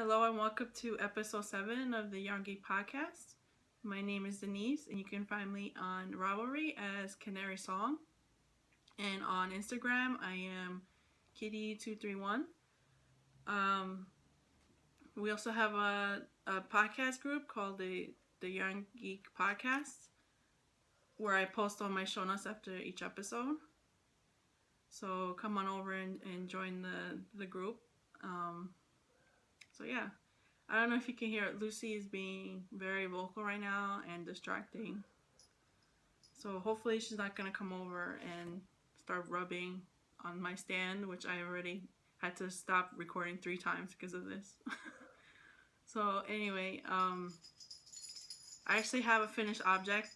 Hello and welcome to episode 7 of the Geek podcast. My name is Denise and you can find me on Ravelry as Canary Song. And on Instagram, I am Kitty231. We also have a podcast group called the Young Geek Podcast where I post all my show notes after each episode. So come on over and join the group. So yeah. I don't know if you can hear it. Lucy is being very vocal right now and distracting. So hopefully she's not going to come over and start rubbing on my stand, which I already had to stop recording 3 times because of this. So anyway, I actually have a finished object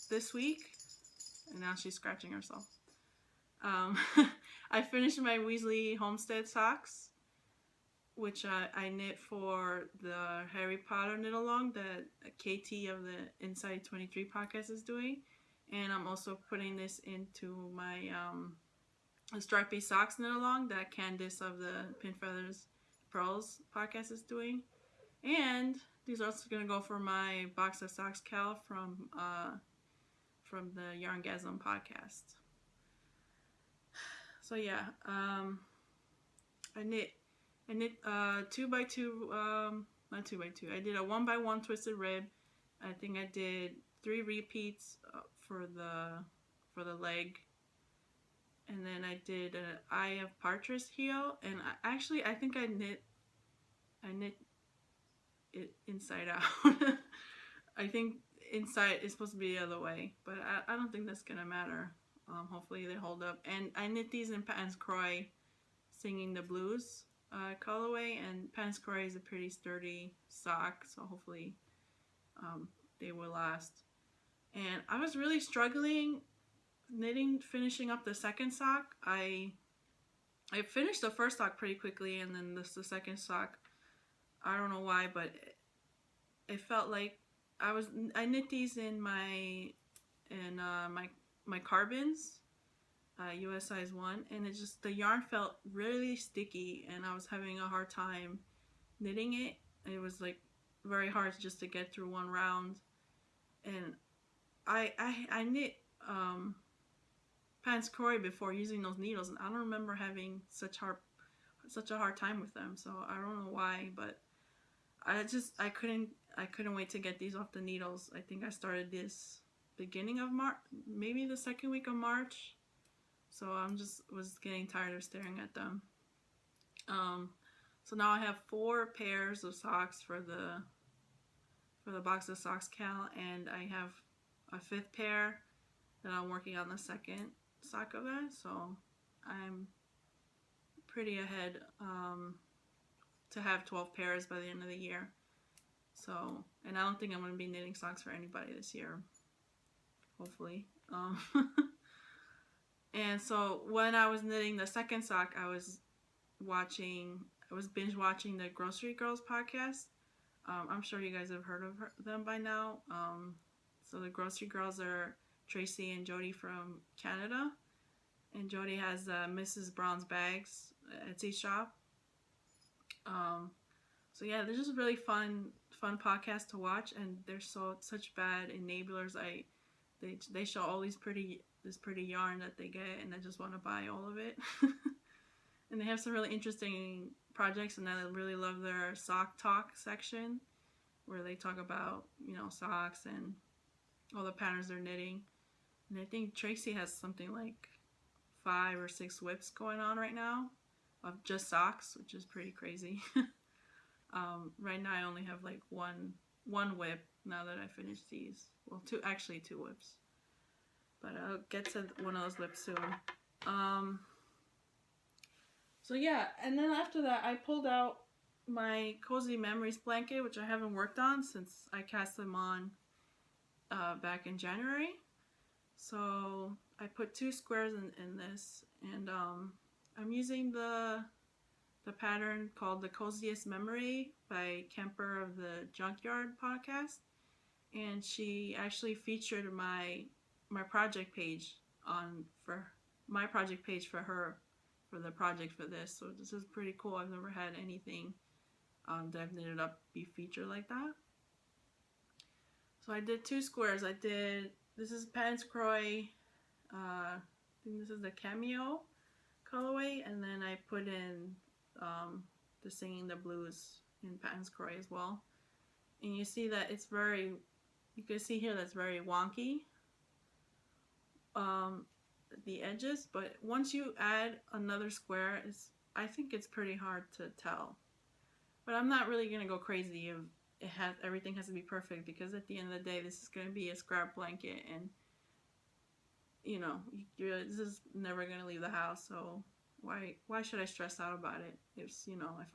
this week. And now she's scratching herself. I finished my Weasley Homestead socks, which I knit for the Harry Potter knit along that KT of the Inside 23 podcast is doing. And I'm also putting this into my stripy socks knit along that Candace of the Pin Feathers Pearls podcast is doing. And these are also going to go for my box of socks Cal from the Yarngasm podcast. So yeah, I knit 2x2, not 2x2. I did a 1x1 twisted rib. I think I did 3 repeats for the leg, and then I did an Eye of Partridge heel. And I think I knit it inside out. I think inside is supposed to be the other way, but I don't think that's gonna matter. Hopefully they hold up. And I knit these in Patons Croix, Singing the Blues colorway, and Patons Croix is a pretty sturdy sock, so hopefully they will last. And I was really struggling finishing up the second sock. I finished the first sock pretty quickly, and then the second sock, I don't know why, but it felt like I knit these in my carbons, US size 1, and the yarn felt really sticky, and I was having a hard time knitting it. It was like very hard just to get through one round. And I knit Patons Croix before using those needles, and I don't remember having such a hard time with them. So I don't know why, but I couldn't wait to get these off the needles. I think I started this beginning of March, maybe the second week of March. So was getting tired of staring at them. So now I have 4 pairs of socks for the box of socks Cal, and I have a 5th pair that I'm working on the second sock of that. So I'm pretty ahead to have 12 pairs by the end of the year. So, and I don't think I'm going to be knitting socks for anybody this year. Hopefully. And so when I was knitting the second sock, I was binge watching the Grocery Girls podcast. I'm sure you guys have heard of them by now. So the Grocery Girls are Tracy and Jody from Canada. And Jody has Mrs. Brown's Bags Etsy shop. So yeah, they're just really fun podcast to watch, and they're such bad enablers. They show all this pretty yarn that they get, and I just want to buy all of it. And they have some really interesting projects, and I really love their sock talk section, where they talk about socks and all the patterns they're knitting. And I think Tracy has something like 5 or 6 whips going on right now of just socks, which is pretty crazy. Right now I only have like one whip now that I finished these. Well, 2 whips. But I'll get to one of those whips soon. So yeah, and then after that I pulled out my Cozy Memories blanket, which I haven't worked on since I cast them on back in January. So I put 2 squares in this, and I'm using the pattern called The Coziest Memory by Kemper of the Junkyard podcast, and she actually featured my project page for her for the project for this. So this is pretty cool. I've never had anything that I've knitted up be featured like that. So I did 2 squares. This is Patons Kroy, I think this is the Cameo colorway, and then I put in the Singing the Blues in Patons Kroy as well. And you see that it's very, you can see here that's very wonky, the edges, but once you add another square, I think it's pretty hard to tell. But I'm not really gonna go crazy if everything has to be perfect, because at the end of the day, this is gonna be a scrap blanket, and you know, this is never gonna leave the house. So why should I stress out about it? If you know, if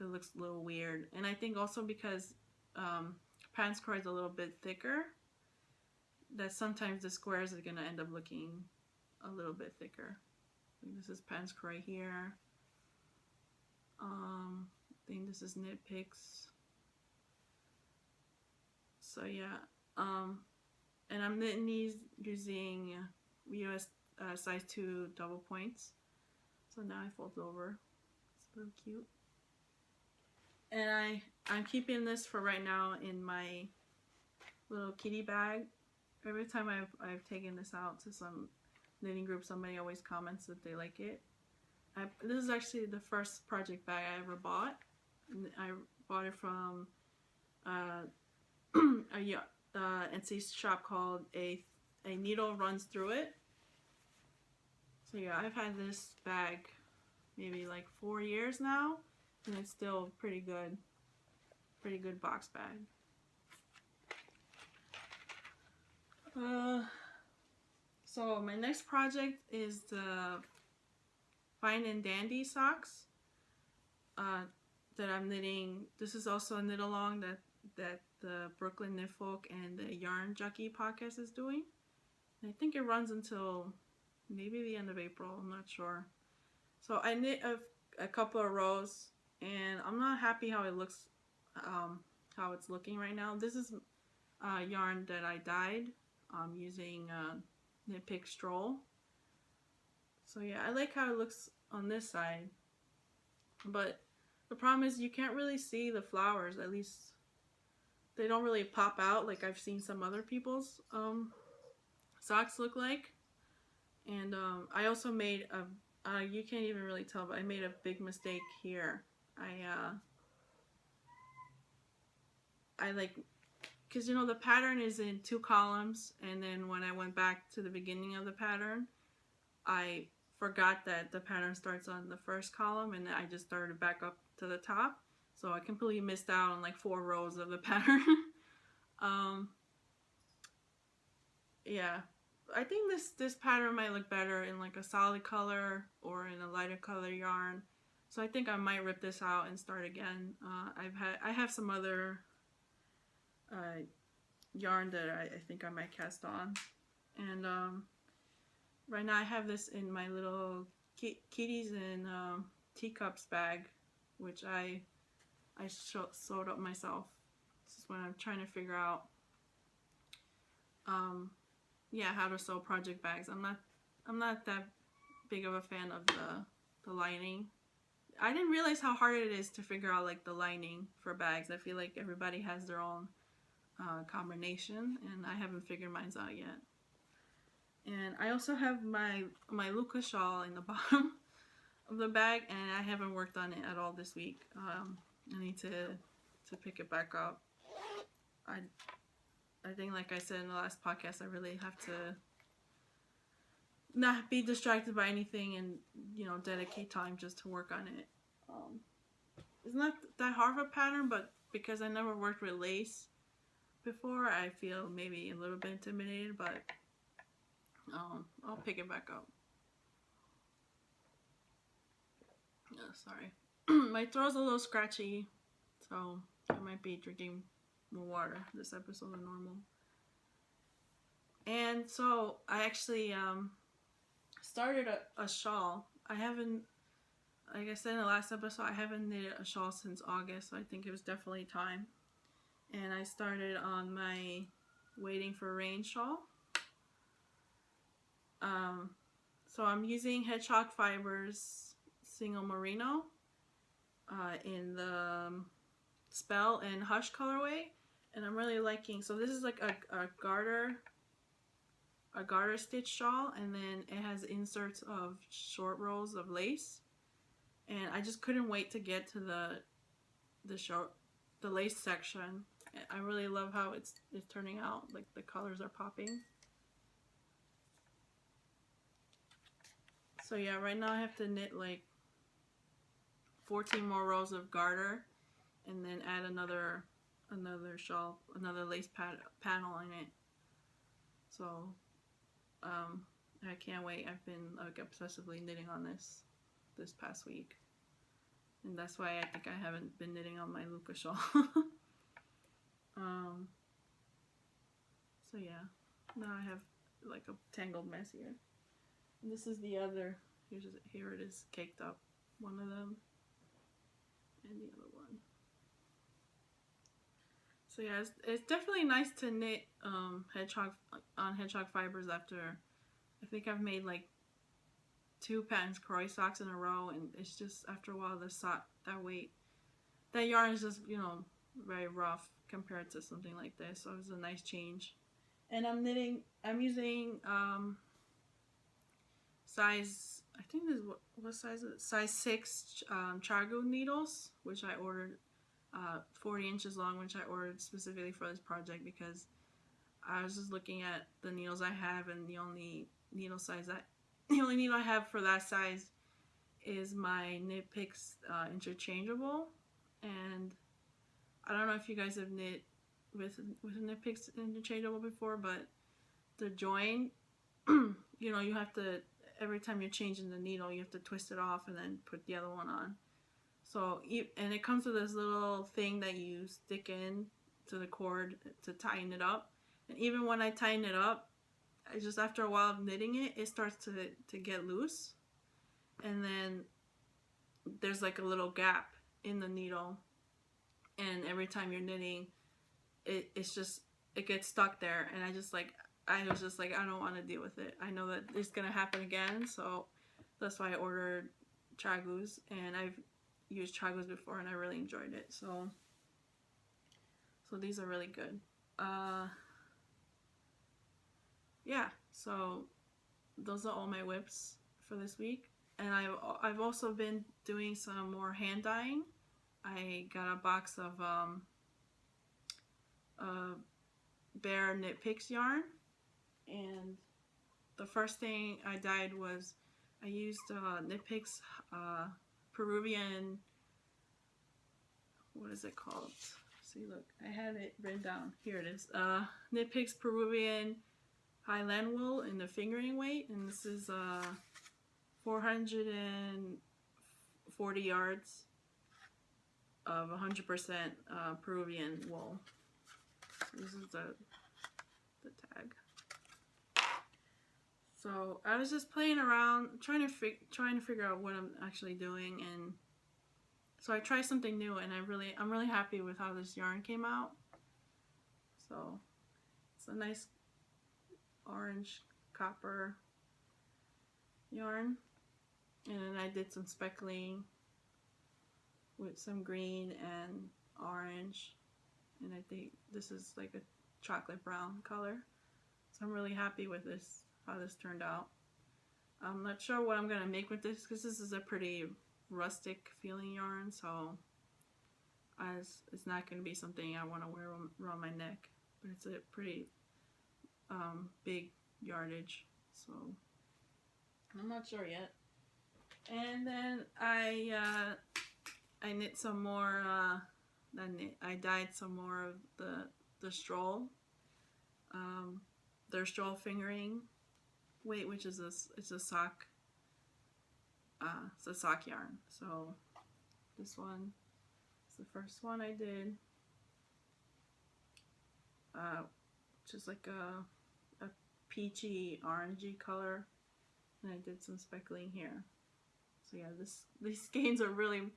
it looks a little weird. And I think also because Patons Kroy is a little bit thicker, that sometimes the squares are gonna end up looking a little bit thicker. This is Patons Kroy here. I think this is Knit Picks. So yeah, and I'm knitting these using US size 2 double points. So now I fold over. It's really cute. And I'm keeping this for right now in my little kitty bag. Every time I've taken this out to some knitting group, somebody always comments that they like it. This is actually the first project bag I ever bought. I bought it from a Etsy shop called A Needle Runs Through It. So yeah, I've had this bag maybe like 4 years now, and it's still pretty good box bag. So my next project is the Fine and Dandy socks that I'm knitting. This is also a knit along that the Brooklyn Knit Folk and the Yarn Jockey podcast is doing. And I think it runs until maybe the end of April. I'm not sure. So I knit a couple of rows, and I'm not happy how it looks, how it's looking right now. This is yarn that I dyed using Knit Pick Shawl. So yeah, I like how it looks on this side, but the problem is you can't really see the flowers. At least they don't really pop out like I've seen some other people's socks look like. And I also made you can't even really tell, but I made a big mistake here. I like, because you know the pattern is in 2 columns, and then when I went back to the beginning of the pattern, I forgot that the pattern starts on the first column, and I just started back up to the top. So I completely missed out on like 4 rows of the pattern. Yeah, I think this pattern might look better in like a solid color or in a lighter color yarn. So I think I might rip this out and start again. I have some other yarn that I think I might cast on, and right now I have this in my little kitties and teacups bag, which I sewed up myself. This is when I'm trying to figure out yeah, how to sew project bags. I'm not that big of a fan of the lining. I didn't realize how hard it is to figure out like the lining for bags. I feel like everybody has their own combination, and I haven't figured mine out yet. And I also have my Luca shawl in the bottom of the bag, and I haven't worked on it at all this week. I need to pick it back up. I think, like I said in the last podcast, I really have to not be distracted by anything, and you know, dedicate time just to work on it. It's not that hard of a pattern, but because I never worked with lace before, I feel maybe a little bit intimidated, but I'll pick it back up. Sorry. My throat's a little scratchy, so I might be drinking more water this episode than normal. And so I actually started a shawl. I haven't, like I said in the last episode, I haven't knitted a shawl since August, so I think it was definitely time. And I started on my Waiting for Rain shawl. So I'm using Hedgehog Fibers Single Merino. in the Spell and Hush colorway, and I'm really liking. So this is like a garter stitch shawl, and then it has inserts of short rows of lace, and I just couldn't wait to get to the lace section. I really love how it's turning out. Like the colors are popping. So yeah, right now I have to knit like 14 more rows of garter, and then add another shawl, another lace panel in it. So I can't wait. I've been like obsessively knitting on this past week, and that's why I think I haven't been knitting on my Luca shawl. So yeah, now I have like a tangled mess here. And this is the other. Here it is, caked up. One of them, and the other one. So yeah, it's definitely nice to knit hedgehog fibers after. I think I've made like 2 Patons Kroy socks in a row, and it's just after a while that yarn is just, you know, very rough compared to something like this. So it's a nice change. And I'm using size, I think this is what size is it? Size 6 Chargu needles, which I ordered 40 inches long, which I ordered specifically for this project because I was just looking at the needles I have, and the only needle I have for that size is my Knit Picks interchangeable. And I don't know if you guys have knit with Knit Picks interchangeable before, but the join, you know, you have to, every time you're changing the needle, you have to twist it off and then put the other one on. So, and it comes with this little thing that you stick in to the cord to tighten it up. And even when I tighten it up, just after a while of knitting it, it starts to get loose. And then there's like a little gap in the needle. And every time you're knitting, it gets stuck there. And I was just like, I don't want to deal with it. I know that it's going to happen again. So that's why I ordered Chagus. And I've used Chagus before and I really enjoyed it. So these are really good. Yeah, so those are all my whips for this week. And I've also been doing some more hand dyeing. I got a box of Bear Knit Picks yarn, and the first thing I dyed was I used Knit Picks Peruvian, what is it called? See, look, I have it written down. Here it is. Knit Picks Peruvian Highland wool in the fingering weight, and this is 440 yards of 100% Peruvian wool. So this is the tag. So I was just playing around, trying to figure out what I'm actually doing, and so I tried something new, and I'm really happy with how this yarn came out. So it's a nice orange copper yarn, and then I did some speckling with some green and orange, and I think this is like a chocolate brown color. So I'm really happy with this, how this turned out. I'm not sure what I'm gonna make with this because this is a pretty rustic feeling yarn, so it's not gonna be something I want to wear around my neck, but it's a pretty big yardage, so I'm not sure yet. And then I knit some more. I dyed some more of the Shawl, their Shawl fingering weight, which is it's a sock. It's a sock yarn. So this one is the first one I did. Just like a peachy orangey color, and I did some speckling here. So yeah, these skeins are really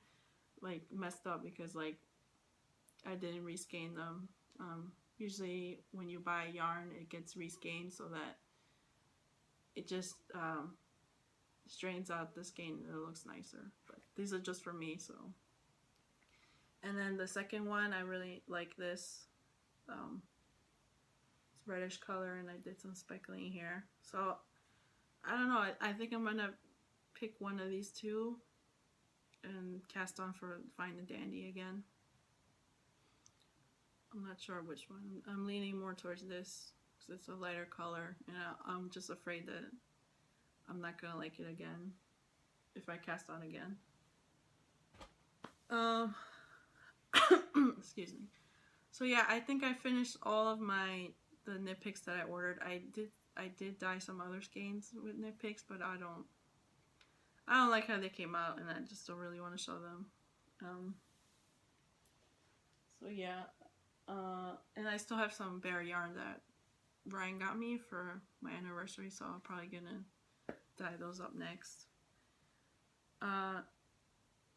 like messed up because like I didn't reskein them. Usually when you buy yarn, it gets reskeined so that it just straightens out the skein and it looks nicer. But these are just for me, so then the second one, I really like this. It's reddish color, and I did some speckling here. So I don't know. I think I'm gonna pick one of these two and cast on for Fine and Dandy again. I'm not sure which one. I'm leaning more towards this because it's a lighter color, and I'm just afraid that I'm not gonna like it again if I cast on again. Excuse me. So yeah, I think I finished all of the nitpicks that I ordered. I did dye some other skeins with nitpicks, but I don't like how they came out, and I just don't really want to show them. So yeah, and I still have some bare yarn that Ryan got me for my anniversary, so I'm probably gonna dye those up next.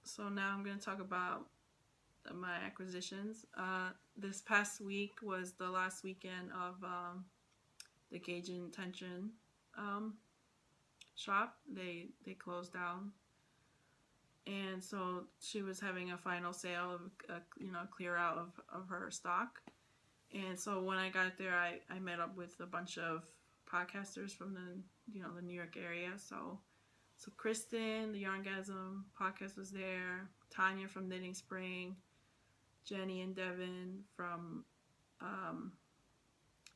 So now I'm gonna talk about my acquisitions. This past week was the last weekend of the Gauge Intention shop. They closed down, and so she was having a final sale of clear out of her stock. And so when I got there, I met up with a bunch of podcasters from the New York area. So Kristen, the Yarngasm podcast, was there. Tanya from Knitting Spring, Jenny and Devin from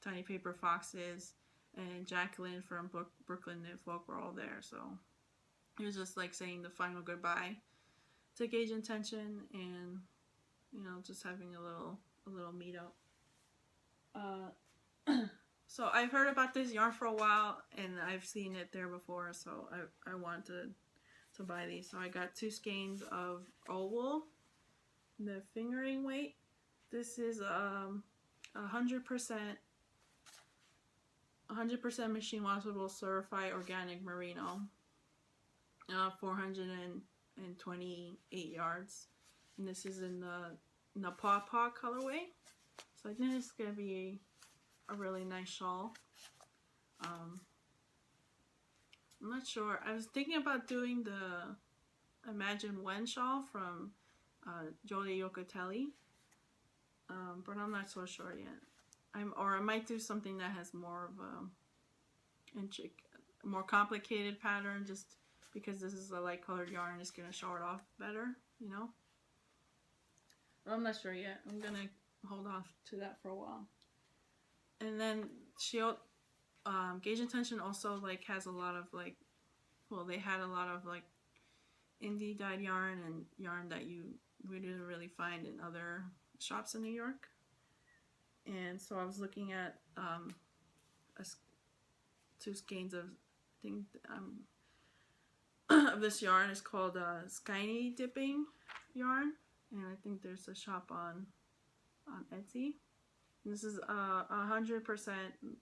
Tiny Paper Foxes, and Jacqueline from Brooklyn Knit Folk were all there. So it was just like saying the final goodbye to Gauge Intention, and just having a little meetup. So I've heard about this yarn for a while, and I've seen it there before, so I wanted to buy these. So I got 2 skeins of old wool. The fingering weight, this is 100% machine washable certified organic merino, 428 yards, and this is in the paw colorway. So I think it's gonna be a really nice shawl. I'm not sure. I was thinking about doing the Imagine When shawl from Jolie Yocatelli, but I'm not so sure yet. I might do something that has more of a more complicated pattern, just because this is a light colored yarn. It's gonna show it off better, But I'm not sure yet. I'm gonna hold off to that for a while. And then Gauge Intention also has a lot of they had a lot of indie dyed yarn and yarn that you didn't really find in other shops in New York. And so I was looking at 2 skeins of of this yarn. It's called Skinny Dipping yarn, and I think there's a shop on Etsy. And this is 100%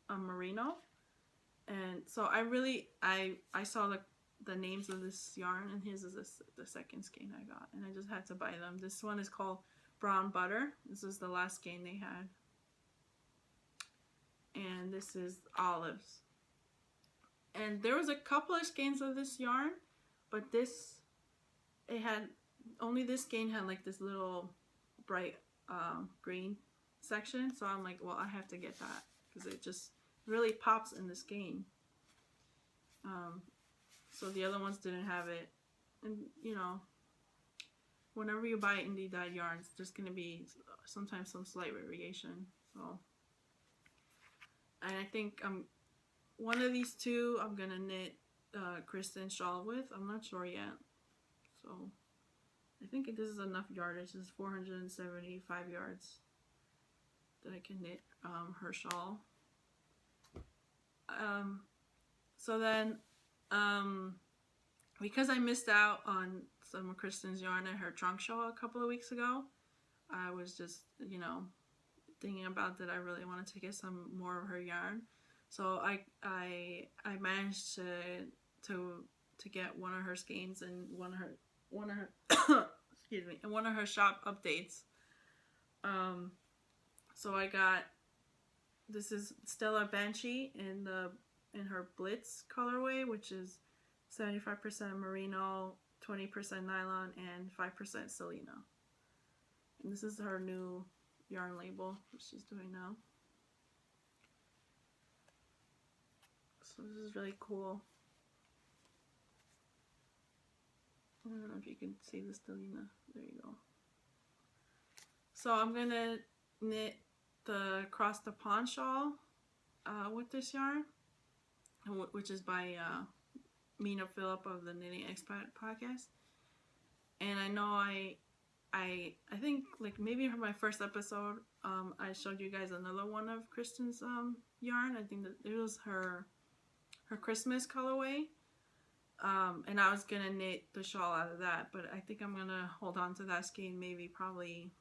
merino, and so I saw the names of this yarn, and his is the second skein I got, and I just had to buy them. This one is called Brown Butter. This is the last skein they had, and this is Olives. And there was a couple of skeins of this yarn, but only this skein had this little bright green section, so I'm like, well, I have to get that because it just really pops in the skein. So the other ones didn't have it, and whenever you buy indie dyed yarns, there's gonna be sometimes some slight variation. So, and I think one of these 2 I'm gonna knit Kristen shawl with. I'm not sure yet. So I think this is enough yardage. This is 475 yards that I can knit her shawl. So then, because I missed out on some of Kristen's yarn at her trunk show a couple of weeks ago, I was just, thinking about that I really wanted to get some more of her yarn. So I managed to get one of her skeins and one of her excuse me, and one of her shop updates. So I got, this is Stella Banshee in her Blitz colorway, which is 75% merino, 20% nylon, and 5% Selena. And And this is her new yarn label that she's doing now. So this is really cool. I don't know if you can see this, Delina. There you go. So I'm gonna knit the Across the Pond shawl with this yarn, which is by Mina Phillip of the Knitting Expat podcast. And I know I think like maybe from my first episode, I showed you guys another one of Kristens' yarn. I think that it was her Christmas colorway. And I was gonna knit the shawl out of that, but I think I'm gonna hold on to that skein, maybe probably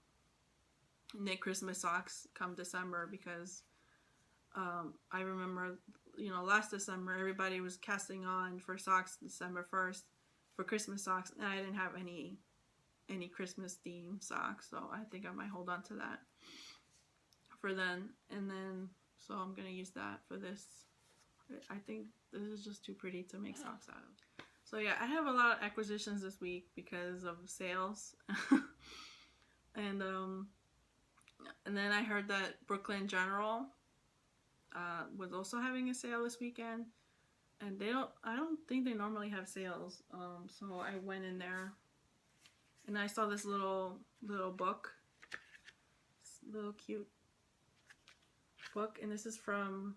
knit Christmas socks come December, because I remember, you know, last December everybody was casting on for socks December 1st for Christmas socks, and I didn't have any Christmas themed socks, so I think I might hold on to that for then. And then so I'm gonna use that for this. I think this is just too pretty to make socks out of. So yeah, I have a lot of acquisitions this week because of sales. And then I heard that Brooklyn General was also having a sale this weekend, and I don't think they normally have sales. So I went in there and I saw this little book, this little cute book, and this is from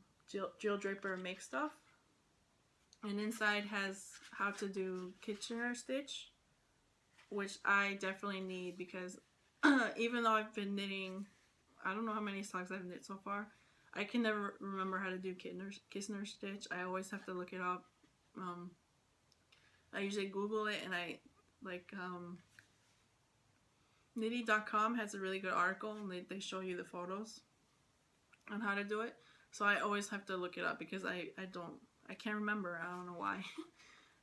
Jill Draper Make Stuff, and inside has how to do Kitchener stitch, which I definitely need, because even though I've been knitting, I don't know how many socks I've knit so far, I can never remember how to do Kitchener stitch. I always have to look it up. I usually Google it, and I like Knitty.com has a really good article, and they show you the photos on how to do it. So I always have to look it up, because I can't remember. I don't know why.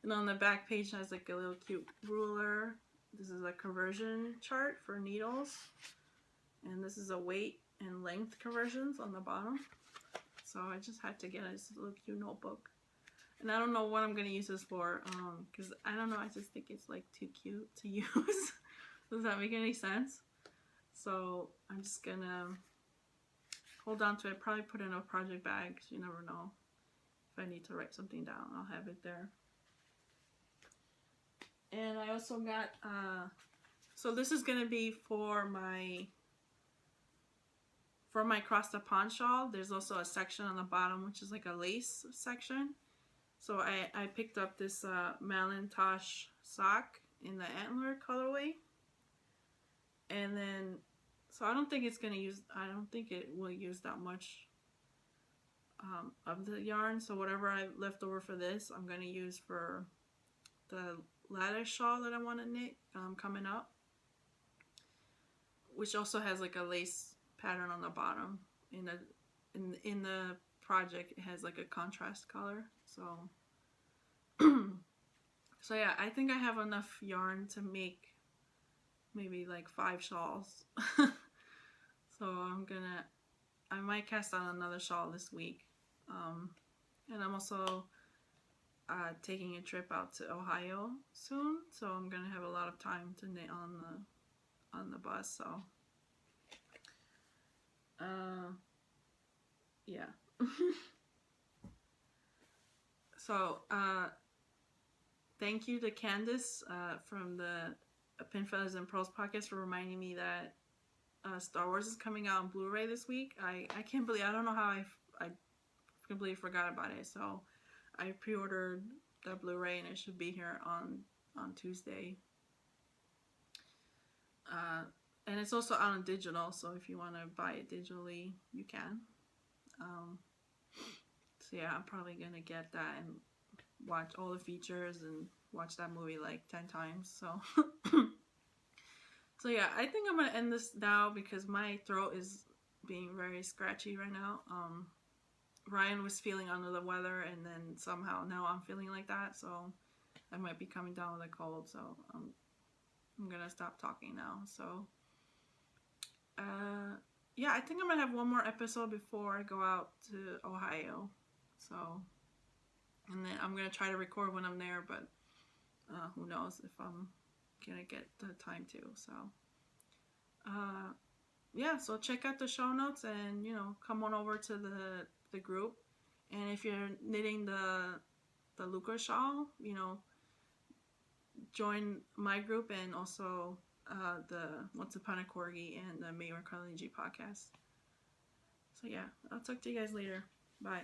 And on the back page has like a little cute ruler. This is a conversion chart for needles. And this is a weight and length conversions on the bottom. So I just had to get this little cute notebook. And I don't know what I'm going to use this for, because I don't know, I just think it's like too cute to use. Does that make any sense? So I'm just going to hold on to it, probably put it in a project bag, because you never know. If I need to write something down, I'll have it there. And I also got, so this is going to be for my Cross the Pond shawl. There's also a section on the bottom, which is like a lace section. So I picked up this Malintosh sock in the antler colorway. And then, so I don't think it will use that much of the yarn. So whatever I left over for this, I'm going to use for the lattice shawl that I want to knit coming up, which also has like a lace pattern on the bottom. In the project, it has like a contrast color. So so yeah, I think I have enough yarn to make maybe like 5 shawls. So I might cast on another shawl this week. And I'm also taking a trip out to Ohio soon, so I'm gonna have a lot of time to knit on the bus. So yeah. So thank you to Candace from the Pin Feathers and Pearls podcast for reminding me that Star Wars is coming out on Blu-ray this week. I can't believe, I don't know how I completely forgot about it. So I pre-ordered the Blu-ray, and it should be here on Tuesday. And it's also out on digital, so if you want to buy it digitally, you can. So yeah, I'm probably gonna get that and watch all the features and watch that movie like 10 times. So so yeah, I think I'm gonna end this now, because my throat is being very scratchy right now. Ryan was feeling under the weather, and then somehow now I'm feeling like that, so I might be coming down with a cold. So I'm gonna stop talking now. So yeah, I think I'm gonna have one more episode before I go out to Ohio. So, and then I'm gonna try to record when I'm there, but who knows if I'm gonna get the time to. So yeah, so check out the show notes and come on over to the group. And if you're knitting the Lucre shawl, join my group and also the Once Upon a Corgi and the Mayor Carlin G podcast. So yeah, I'll talk to you guys later. Bye.